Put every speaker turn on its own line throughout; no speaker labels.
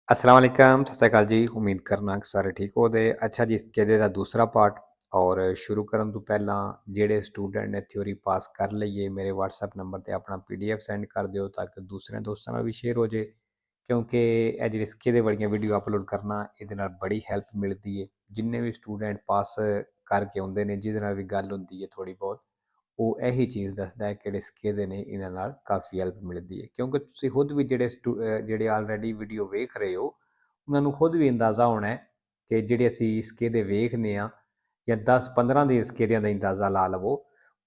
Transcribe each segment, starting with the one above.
अस्सलाम वालेकुम, सत श्री अकाल जी। ਉਮੀਦ ਕਰਨਾ ਕਿ ਸਾਰੇ ਠੀਕ ਹੋਦੇ। ਅੱਛਾ ਜੀ, ਇਸ ਕਿਹਦੇ ਦਾ ਦੂਸਰਾ ਪਾਰਟ ਔਰ ਸ਼ੁਰੂ ਕਰਨ ਤੋਂ ਪਹਿਲਾਂ ਜਿਹੜੇ ਸਟੂਡੈਂਟ ਨੇ ਥਿਉਰੀ ਪਾਸ ਕਰ ਲਈਏ ਮੇਰੇ WhatsApp ਨੰਬਰ ਤੇ ਆਪਣਾ PDF ਸੈਂਡ ਕਰ ਦਿਓ ਤਾਂ ਕਿ ਦੂਸਰੇ ਦੋਸਤਾਂ ਨਾਲ ਵੀ ਸ਼ੇਅਰ ਹੋ ਜੇ, ਕਿਉਂਕਿ ਇਹ ਜਿਹੜੇ ਸਿੱਕੇ ਵਾਲੀਆਂ ਵੀਡੀਓ ਅਪਲੋਡ ਕਰਨਾ ਇਹਦੇ ਨਾਲ ਬੜੀ ਹੈਲਪ ਮਿਲਦੀ ਹੈ। ਜਿੰਨੇ ਵੀ ਸਟੂਡੈਂਟ ਪਾਸ ਕਰਕੇ ਆਉਂਦੇ ਨੇ ਜਿਹਦੇ ਨਾਲ ਵੀ ਗੱਲ ਹੁੰਦੀ ਹੈ ਥੋੜੀ ਬਹੁਤ, ਉਹ ਇਹੀ ਚੀਜ਼ ਦੱਸਦਾ ਹੈ ਕਿ ਜਿਹੜੇ ਸਿੱਕੇ ਦੇ ਨੇ ਇਹਨਾਂ ਨਾਲ ਕਾਫੀ ਹੈਲਪ ਮਿਲਦੀ ਹੈ, ਕਿਉਂਕਿ ਤੁਸੀਂ ਖੁਦ ਵੀ ਜਿਹੜੇ ਆਲਰੇਡੀ ਵੀਡੀਓ ਵੇਖ ਰਹੇ ਹੋ ਉਹਨਾਂ ਨੂੰ ਖੁਦ ਵੀ ਅੰਦਾਜ਼ਾ ਹੋਣਾ ਹੈ ਕਿ ਜਿਹੜੇ ਅਸੀਂ ਸਿੱਕੇ ਦੇ ਵੇਖਦੇ ਹਾਂ ਜਾਂ 10-15 ਦੇ ਸਿੱਕਿਆਂ ਦਾ ਅੰਦਾਜ਼ਾ ਲਾ ਲਵੋ,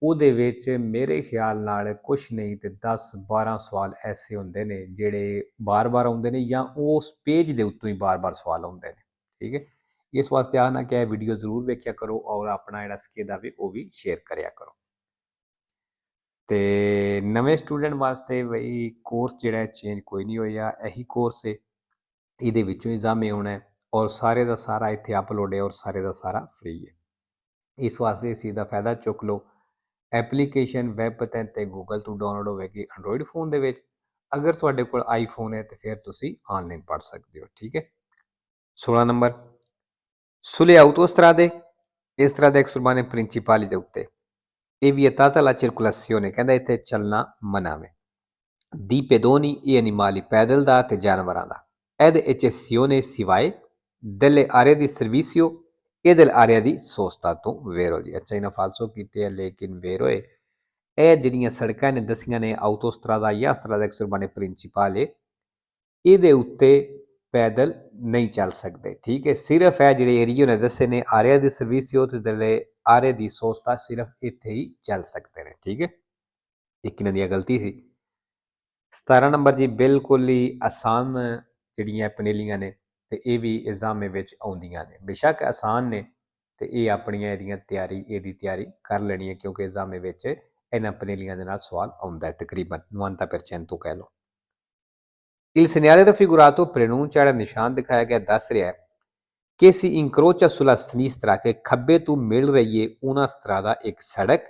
ਉਹਦੇ ਵਿੱਚ ਮੇਰੇ ਖਿਆਲ ਨਾਲ ਕੁਛ ਨਹੀਂ ਤੇ 10-12 ਸਵਾਲ ਐਸੇ ਹੁੰਦੇ ਨੇ ਜਿਹੜੇ ਬਾਰ-ਬਾਰ ਆਉਂਦੇ ਨੇ ਜਾਂ ਉਸ ਪੇਜ ਦੇ ਉੱਤੋਂ ਹੀ ਬਾਰ-ਬਾਰ ਸਵਾਲ ਆਉਂਦੇ ਨੇ। ਠੀਕ ਹੈ, ਇਸ ਵਾਸਤੇ ਆ ਨਾ ਕਿ ਇਹ ਵੀਡੀਓ ਜ਼ਰੂਰ ਵੇਖਿਆ ਕਰੋ ਔਰ ਆਪਣਾ ਜਿਹੜਾ ਸਿੱਕੇ ਦਾ ਵੀ ਉਹ ਵੀ ਸ਼ੇਅਰ ਕਰਿਆ ਕਰੋ। ਤੇ ਨਵੇਂ ਸਟੂਡੈਂਟ ਵਾਸਤੇ ਬਈ ਕੋਰਸ ਜਿਹੜਾ ਚੇਂਜ ਕੋਈ ਨਹੀਂ ਹੋਇਆ, ਇਹੀ ਕੋਰਸ ਹੈ। ਇਹਦੇ ਵਿੱਚੋਂ ਐਗਜ਼ਾਮ ਆਉਣਾ ਹੈ ਔਰ ਸਾਰੇ ਦਾ ਸਾਰਾ ਇੱਥੇ ਅਪਲੋਡ ਹੈ ਔਰ ਸਾਰੇ ਦਾ ਸਾਰਾ ਫ੍ਰੀ ਹੈ। ਇਸ ਵਾਸਤੇ ਇਸ ਚੀਜ਼ ਦਾ ਫਾਇਦਾ ਚੁੱਕ ਲਓ। ਐਪਲੀਕੇਸ਼ਨ ਵੈਬ ਤੇ ਗੂਗਲ ਤੋਂ ਡਾਊਨਲੋਡ ਹੋਵੇਗੀ ਐਂਡਰੋਇਡ ਫੋਨ ਦੇ ਵਿੱਚ। ਅਗਰ ਤੁਹਾਡੇ ਕੋਲ ਆਈਫੋਨ ਹੈ ਤੇ ਫਿਰ ਤੁਸੀਂ ਆਨਲਾਈਨ ਪੜ੍ਹ ਸਕਦੇ ਹੋ। ਠੀਕ ਹੈ। 16 number sulle autostrade surbane principali ਦੇ ਉੱਤੇ è vietata la circolazione, ਕਹਿੰਦਾ ਇੱਥੇ ਚੱਲਣਾ ਮਨਾ ਹੈ, di pedoni e animali, ਪੈਦਲ ਦਾ ਤੇ ਜਾਨਵਰਾਂ ਦਾ, ed eccezione sivae delle aree di servizio e dell'area di sosta ਤੋਂ vero ਜੀ। ਅੱਛਾ ਇਹਨਾਂ ਫਾਲਸੋ ਕੀਤੇ ਹੈ ਲੇਕਿਨ vero ਹੈ। ਇਹ ਜਿਹੜੀਆਂ ਸੜਕਾਂ ਨੇ ਦਸੀਆਂ ਨੇ ਆਊਟੋਸਟਰਾਦਾ ਜਾਂ ਸਟਰਾਦਾ ਐਕਸੁਰਬਾਨੇ ਪ੍ਰਿੰਸੀਪਾਲੇ, ਇਹਦੇ ਉੱਤੇ ਪੈਦਲ ਨਹੀਂ ਚੱਲ ਸਕਦੇ। ਠੀਕ ਹੈ, ਸਿਰਫ ਇਹ ਜਿਹੜੇ ਏਰੀਏ ਨੇ ਦੱਸੇ ਨੇ ਆਰਿਆ ਦੀ ਸਰਵਿਸਿਓ ਤੇ ਦਲੇ ਆਰੇ ਦੀ ਸੋਸਤਾ ਸਿਰਫ ਇੱਥੇ ਹੀ ਚੱਲ ਸਕਦੇ ਨੇ। ਠੀਕ ਹੈ, ਇੱਕ ਇਹਨਾਂ ਦੀ ਗਲਤੀ ਸੀ। 17 ਨੰਬਰ ਜੀ ਬਿਲਕੁਲ ਹੀ ਆਸਾਨ ਜਿਹੜੀਆਂ ਪਨੇਲੀਆਂ ਨੇ ਤੇ ਇਹ ਵੀ ਐਗਜ਼ਾਮ ਵਿੱਚ ਆਉਂਦੀਆਂ ਨੇ, ਬੇਸ਼ੱਕ ਆਸਾਨ ਨੇ ਤੇ ਇਹ ਆਪਣੀਆਂ ਇਹਦੀ ਤਿਆਰੀ ਕਰ ਲੈਣੀ ਹੈ, ਕਿਉਂਕਿ ਐਗਜ਼ਾਮ ਵਿੱਚ ਇਹਨਾਂ ਪਨੇਲੀਆਂ ਦੇ ਨਾਲ ਸਵਾਲ ਆਉਂਦਾ ਹੈ ਤਕਰੀਬਨ 90% ਕਹਿ ਲਓ। Il segnale raffigurato preannuncia, ਜਿਹੜਾ ਨਿਸ਼ਾਨ ਦਿਖਾਇਆ ਗਿਆ ਦੱਸ ਰਿਹਾ ਹੈ ਕਿ si incrocia sulla sinistra, ਕਿ ਖੱਬੇ ਤੋਂ ਮਿਲ ਰਹੀ ਹੈ una strada ਇੱਕ ਸੜਕ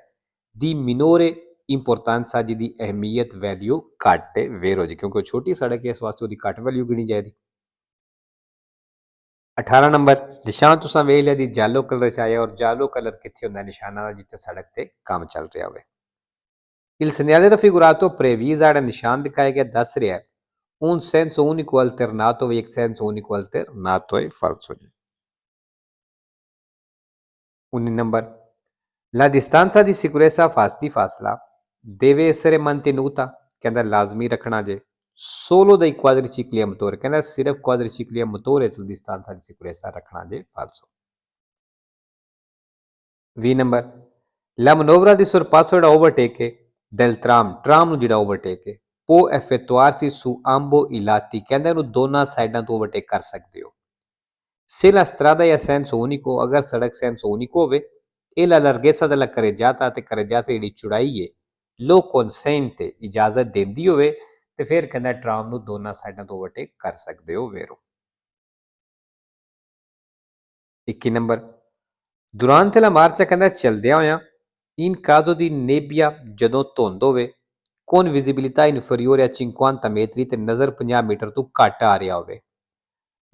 ਦੀ minore importanza, ਜਿਹਦੀ ਅਹਿਮੀਅਤ ਵੈਲਿਊ ਘੱਟ ਹੈ vero ਜੀ, ਕਿਉਂਕਿ ਉਹ ਛੋਟੀ ਸੜਕ ਹੈ ਇਸ ਵਾਸਤੇ ਉਹਦੀ ਘੱਟ ਵੈਲਿਊ ਗਿਣੀ ਜਾਏਗੀ। 18 ਨੰਬਰ ਨਿਸ਼ਾਨ ਤੁਸੀਂ ਵੇਖ ਲਿਆ ਜੀ ਜਾਲੋ ਕਲਰ ਚ ਆਇਆ, ਔਰ ਜਾਲੋ ਕਲਰ ਕਿੱਥੇ ਹੁੰਦਾ ਨਿਸ਼ਾਨਾਂ ਦਾ, ਜਿੱਥੇ ਸੜਕ ਤੇ ਕੰਮ ਚੱਲ ਰਿਹਾ ਹੋਵੇ। Il segnale raffigurato previsa, ਜਿਹੜਾ ਨਿਸ਼ਾਨ ਦਿਖਾਇਆ ਗਿਆ ਦੱਸ ਰਿਹਾ ਹੈ un senso unico alternato e ਇੱਕ senso unico alternato è falso ਜੀ। 19 number la distanza di sicurezza ਫਾਸਲਾ deve essere mantenuta, ਕਹਿੰਦਾ ਲਾਜ਼ਮੀ ਰੱਖਣਾ ਜੇ solo dai quadricicli a motore, ਕਹਿੰਦਾ ਸਿਰਫ quadricicli a motore ਤੋਂ distanza di sicurezza ਰੱਖਣਾ ਜੇ falso। 20 number la manovra di sorpasso ਜਿਹੜਾ overtake ਹੈ del tram ਨੂੰ ਜਿਹੜਾ overtake ਹੈ può effettuarsi su ambo i lati, ਕਹਿੰਦਾ ਇਹਨੂੰ ਦੋਨਾਂ ਸਾਈਡਾਂ ਤੋਂ ਓਵਰਟੇਕ ਕਰ ਸਕਦੇ ਹੋ। Se la strada è a senso unico, ਅਗਰ ਸੜਕ senso unico ਹੋਵੇ e la larghezza della carreggiata, ਤੇ carreggiata ਜਿਹੜੀ ਚੌੜਾਈ ਹੈ lo consente, ਇਜਾਜ਼ਤ ਦਿੰਦੀ ਹੋਵੇ, ਤੇ ਫਿਰ ਕਹਿੰਦਾ ਟਰਾਮ ਨੂੰ ਦੋਨਾਂ ਸਾਈਡਾਂ ਤੋਂ ਓਵਰਟੇਕ ਕਰ ਸਕਦੇ ਹੋ vero। 21 number durante la marcia, ਕਹਿੰਦਾ ਚਲਦਿਆਂ ਹੋਇਆਂ in caso di nebbia, ਜਦੋਂ ਧੁੰਦ ਹੋਵੇ con visibilità inferiore a 50 metri, ਤੇ ਨਜ਼ਰ 50 ਮੀਟਰ ਤੋਂ ਘੱਟ ਆ ਰਿਹਾ ਹੋਵੇ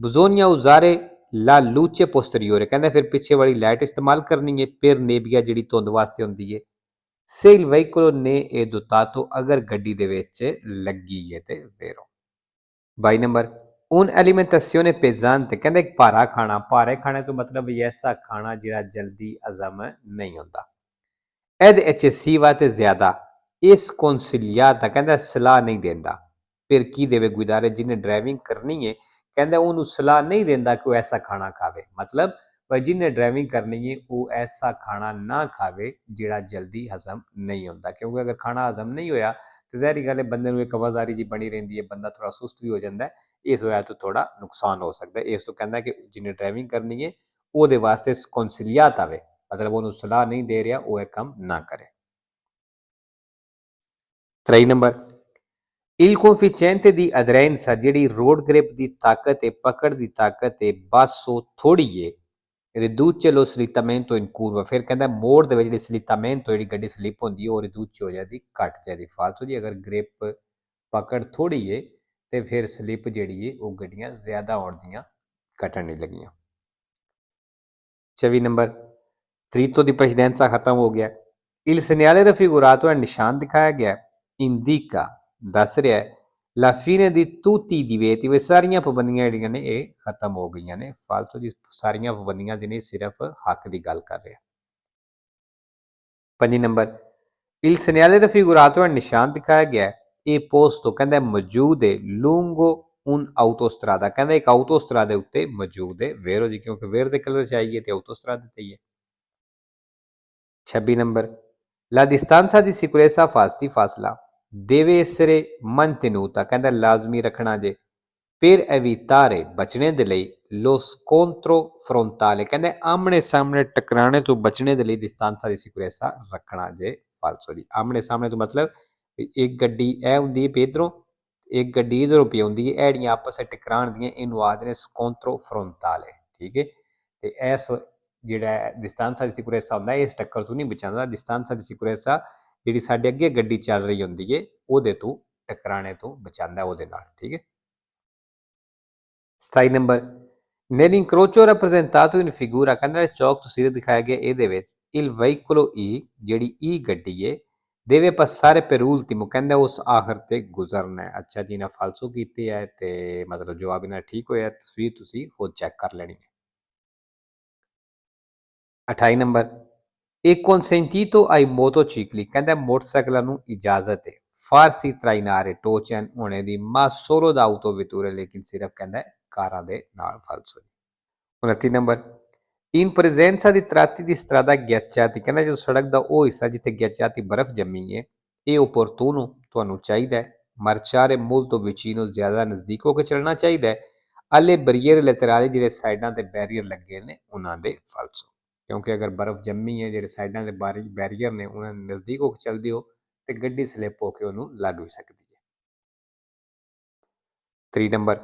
bisogna usare la luce posteriore, ਕਹਿੰਦਾ ਫਿਰ ਪਿੱਛੇ ਵਾਲੀ ਲਾਈਟ ਇਸਤੇਮਾਲ ਕਰਨੀ ਹੈ per nebbia, ਜਿਹੜੀ ਧੁੰਦ ਵਾਸਤੇ ਹੁੰਦੀ ਹੈ। se il veicolo ne è dotato, ਅਗਰ ਗੱਡੀ ਦੇ ਵਿੱਚ ਲੱਗੀ ਹੈ ਤੇ vero। 22 number un alimentazione pesante, ਕਹਿੰਦਾ ਇੱਕ ਭਾਰਾ ਖਾਣੇ ਤੋਂ ਮਤਲਬ ਐਸਾ ਖਾਣਾ ਜਿਹੜਾ ਜਲਦੀ ਹਜ਼ਮ ਨਹੀਂ ਹੁੰਦਾ। ed eccessiva, ਤੇ ਜ਼ਿਆਦਾ ਇਸ consigliata, ਕਹਿੰਦਾ ਸਲਾਹ ਨਹੀਂ ਦਿੰਦਾ। ਫਿਰ ਕੀ ਦੇਵੇ ਗੁਜ਼ਾਰੇ ਜਿਹਨੇ ਡਰਾਈਵਿੰਗ ਕਰਨੀ ਹੈ, ਕਹਿੰਦਾ ਉਹਨੂੰ ਸਲਾਹ ਨਹੀਂ ਦਿੰਦਾ ਕਿ ਉਹ ਐਸਾ ਖਾਣਾ ਖਾਵੇ, ਮਤਲਬ ਜਿਹਨੇ ਡਰਾਈਵਿੰਗ ਕਰਨੀ ਹੈ ਉਹ ਐਸਾ ਖਾਣਾ ਨਾ ਖਾਵੇ ਜਿਹੜਾ ਜਲਦੀ ਹਜ਼ਮ ਨਹੀਂ ਹੁੰਦਾ, ਕਿਉਂਕਿ ਅਗਰ ਖਾਣਾ ਹਜ਼ਮ ਨਹੀਂ ਹੋਇਆ ਤੇ ਜ਼ਹਿਰੀ ਗੱਲ ਹੈ ਬੰਦੇ ਨੂੰ ਇੱਕ ਆਵਾਜ਼ਾਰੀ ਜੀ ਬਣੀ ਰਹਿੰਦੀ ਹੈ, ਬੰਦਾ ਥੋੜਾ ਸੁਸਤ ਵੀ ਹੋ ਜਾਂਦਾ, ਇਸ ਵਜ੍ਹਾ ਤੋਂ ਥੋੜਾ ਨੁਕਸਾਨ ਹੋ ਸਕਦਾ। ਇਸ ਤੋਂ ਕਹਿੰਦਾ ਕਿ ਜਿਹਨੇ ਡਰਾਈਵਿੰਗ ਕਰਨੀ ਹੈ ਉਹਦੇ ਵਾਸਤੇ consigliata ਆਵੇ, ਮਤਲਬ ਉਹਨੂੰ ਸਲਾਹ ਨਹੀਂ ਦੇ ਰਿਹਾ ਉਹ ਇਹ ਕੰਮ ਨਾ ਕਰੇ। 23 number il coefficiente di aderenza, ਜਿਹੜੀ ਰੋਡ ਗ੍ਰਿਪ ਦੀ ਤਾਕਤ ਹੈ, ਪਕੜ ਦੀ ਤਾਕਤ ਹੈ, basso ਥੋੜੀ ਹੈ, riduce lo slittamento in curva, ਫਿਰ ਕਹਿੰਦਾ ਮੋੜ ਦੇ ਵਿੱਚ ਜਿਹੜੀ slittamento ਜਿਹੜੀ ਗੱਡੀ ਸਲਿੱਪ ਹੁੰਦੀ ਹੈ ਉਹ ਰਿਦੂਚ ਹੋ ਜਾਂਦੀ, ਘਟ ਜਾਂਦੀ falso ਜੀ। ਅਗਰ ਗ੍ਰਿਪ ਪਕੜ ਥੋੜੀ ਹੈ ਤੇ ਫਿਰ ਸਲਿੱਪ ਜਿਹੜੀ ਹੈ ਉਹ ਗੱਡੀਆਂ ਜ਼ਿਆਦਾ ਆਉਣ ਦੀਆਂ ਘਟਣ ਨਹੀਂ ਲੱਗੀਆਂ। 24 नंबर, Trito di presidenza ਖਤਮ ਹੋ ਗਿਆ। Il segnale raffigurato è ਨਿਸ਼ਾਨ ਦਿਖਾਇਆ ਗਿਆ indica ਦੱਸ ਰਿਹਾ ਹੈ la fine di tutti i divieti, ਵੀ ਸਾਰੀਆਂ ਪਾਬੰਦੀਆਂ ਜਿਹੜੀਆਂ ਨੇ ਇਹ ਖਤਮ ਹੋ ਗਈਆਂ ਨੇ। ਫਾਲਤੂ ਦੀ ਸਾਰੀਆਂ ਪਾਬੰਦੀਆਂ ਦੀ ਨਹੀਂ, ਸਿਰਫ ਹੱਕ ਦੀ ਗੱਲ ਕਰ ਰਿਹਾ। 5 ਨੰਬਰ, il segnale raffigurato è ਨਿਸ਼ਾਨ ਦਿਖਾਇਆ ਗਿਆ ਇਹ posto ਕਹਿੰਦਾ ਮੌਜੂਦ ਹੈ lungo un autostrada, ਕਹਿੰਦਾ ਇੱਕ autostrada ਦੇ ਉੱਤੇ ਮੌਜੂਦ ਹੈ। vero ਜੀ, ਕਿਉਂਕਿ verde ਦੇ ਕਲਰ ਚ ਆਈਏ ਤੇ autostrada ਤੇ ਹੀ ਹੈ। 26 number, la distanza di sicurezza ਫਾਸਲਾ deve essere mantenuta, ਕਹਿੰਦਾ ਲਾਜ਼ਮੀ ਰੱਖਣਾ ਜੇ per evitare ਬਚਣੇ ਦੇ ਲਈ lo scontro frontale, ਕਹਿੰਦੇ ਆਮਣੇ ਸਾਹਮਣੇ ਟਕਰਾਣੇ ਤੋਂ ਬਚਣੇ ਦੇ ਲਈ distanza di sicurezza ਰੱਖਣਾ ਜੇ। ਫਾਲਸੋ ਜੀ, ਆਮਣੇ ਸਾਹਮਣੇ ਤੋਂ ਮਤਲਬ ਇੱਕ ਗੱਡੀ ਇਹ ਹੁੰਦੀ ਹੈ ਇੱਧਰੋਂ, ਇੱਕ ਗੱਡੀ ਇੱਧਰੋਂ ਪਈ ਹੁੰਦੀ ਹੈ, ਇਹ ਜਿਹੜੀਆਂ ਆਪਸ ਵਿੱਚ ਟਕਰਾਉਣ ਦੀਆਂ ਇਹਨੂੰ ਆਖਦੇ ਨੇ ਸਕੋਂਤਰੋ ਫਰੋਂਤਾਲੇ। ਠੀਕ ਹੈ, ਤੇ ਇਸ ਜਿਹੜਾ distanza di sicurezza ਹੁੰਦਾ ਇਸ ਟੱਕਰ ਤੋਂ ਨਹੀਂ ਬਚਾਉਂਦਾ। distanza di sicurezza ਜਿਹੜੀ ਸਾਡੇ ਅੱਗੇ ਗੱਡੀ ਚੱਲ ਰਹੀ ਹੁੰਦੀ ਹੈ ਉਹਦੇ ਤੋਂ ਟਕਰਾਣੇ ਤੋਂ ਬਚਾਉਂਦਾ ਉਹਦੇ ਨਾਲ। ਠੀਕ ਹੈ। 27 number, nell'incrocio rappresentato in figura, ਕਹਿੰਦਾ ਚੌਕ ਤਸਵੀਰ ਦਿਖਾਇਆ ਗਿਆ ਇਹਦੇ ਵਿੱਚ il veicolo E, ਜਿਹੜੀ E ਗੱਡੀ ਹੈ deve passare per ultimo, ਕਹਿੰਦਾ ਉਸ ਆਖਰ ਤੇ ਗੁਜ਼ਰਨਾ ਹੈ। ਅੱਛਾ ਜੀ, ਨਾ ਫਾਲਸੋ ਕੀਤੇ ਹੈ ਤੇ ਮਤਲਬ ਜਵਾਬ ਇਹਨਾਂ ਠੀਕ ਹੋਇਆ। ਤਸਵੀਰ ਤੁਸੀਂ ਖੁਦ ਚੈੱਕ ਕਰ ਲੈਣੀ ਹੈ। 28 number, e consentito ai motocicli, ਕਹਿੰਦਾ ਮੋਟਰਸਾਈਕਲਾਂ ਨੂੰ ਇਜਾਜ਼ਤ ਹੈ farsi trainare ਟੋਚਨ ਹੋਣੇ ਦੀ ma solo da autovetture, ਲੇਕਿਨ ਸਿਰਫ ਕਹਿੰਦਾ ਕਾਰਾਂ ਦੇ ਨਾਲ। ਫਾਲਸੋ। 29 number, in presenza di tratti di strada ghiacciati, ਕਹਿੰਦਾ ਜੋ ਸੜਕ ਦਾ ਉਹ ਹਿੱਸਾ ਜਿੱਥੇ ghiacciati ਬਰਫ਼ ਜੰਮੀ ਹੈ ਇਹ opportuno, ਤੁਹਾਨੂੰ ਚਾਹੀਦਾ ਹੈ marciare molto vicino, ਜ਼ਿਆਦਾ ਨਜ਼ਦੀਕ ਹੋ ਕੇ ਚੱਲਣਾ ਚਾਹੀਦਾ ਹੈ alle barriere laterali, ਜਿਹੜੇ ਸਾਈਡਾਂ ਤੇ ਬੈਰੀਅਰ ਲੱਗੇ ਨੇ ਉਹਨਾਂ ਦੇ। ਫਾਲਸੋ, ਕਿਉਂਕਿ ਅਗਰ ਬਰਫ਼ ਜੰਮੀ ਹੈ ਜਿਹੜੇ ਸਾਈਡਾਂ ਦੇ ਬੈਰੀਅਰ ਨੇ ਉਹਨਾਂ ਦੇ ਨਜ਼ਦੀਕ ਹੋ ਕੇ ਚੱਲਦੇ ਹੋ ਤੇ ਗੱਡੀ ਸਲਿੱਪ ਹੋ ਕੇ ਉਹਨੂੰ ਲੱਗ ਵੀ ਸਕਦੀ ਹੈ। 3 ਨੰਬਰ,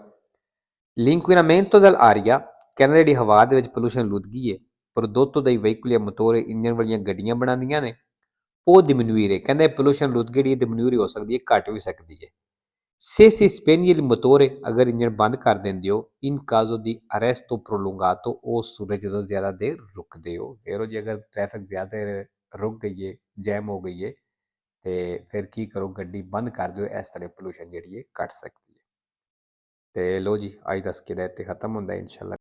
l'inquinamento dell'aria, ਕਹਿੰਦਾ ਜਿਹੜੀ ਹਵਾ ਦੇ ਵਿੱਚ ਪੋਲੂਸ਼ਨ ਲੁੱਦਗੀ ਹੈ prodotto dai veicoli a motore, engine ਵਾਲੀਆਂ ਗੱਡੀਆਂ ਬਣਾਉਂਦੀਆਂ ਨੇ ਉਹ diminuire, ਕਹਿੰਦਾ ਪੋਲੂਸ਼ਨ ਲੁੱਦਗੀ ਜਿਹੜੀ diminuire ਹੋ ਸਕਦੀ ਹੈ, ਘਟ ਵੀ ਸਕਦੀ ਹੈ। se si spegne il motore, ਅਗਰ ਇੰਜਨ ਬੰਦ ਕਰ ਦਿੰਦੇ ਹੋ in caso di arresto prolungato, ਉਸ ਸੂਰਜ ਜਦੋਂ ਜ਼ਿਆਦਾ ਦੇਰ ਰੁਕਦੇ ਹੋ। ਫਿਰ ਜੀ ਅਗਰ ਟ੍ਰੈਫਿਕ ਜ਼ਿਆਦਾ ਰੁਕ ਗਈ ਹੈ, ਜੈਮ ਹੋ ਗਈ ਹੈ ਤੇ ਫਿਰ ਕੀ ਕਰੋ, ਗੱਡੀ ਬੰਦ ਕਰ ਦਿਓ। ਇਸ ਤਰ੍ਹਾਂ ਪੋਲੂਸ਼ਨ ਜਿਹੜੀ ਹੈ ਘਟ ਸਕਦੀ ਹੈ। ਤੇ ਲੋ ਜੀ, ਅੱਜ ਦਾ ਸਕੇਲ ਇੱਥੇ ਖਤਮ ਹੁੰਦਾ ਹੈ। ਇਨਸ਼ਾਅੱਲਾ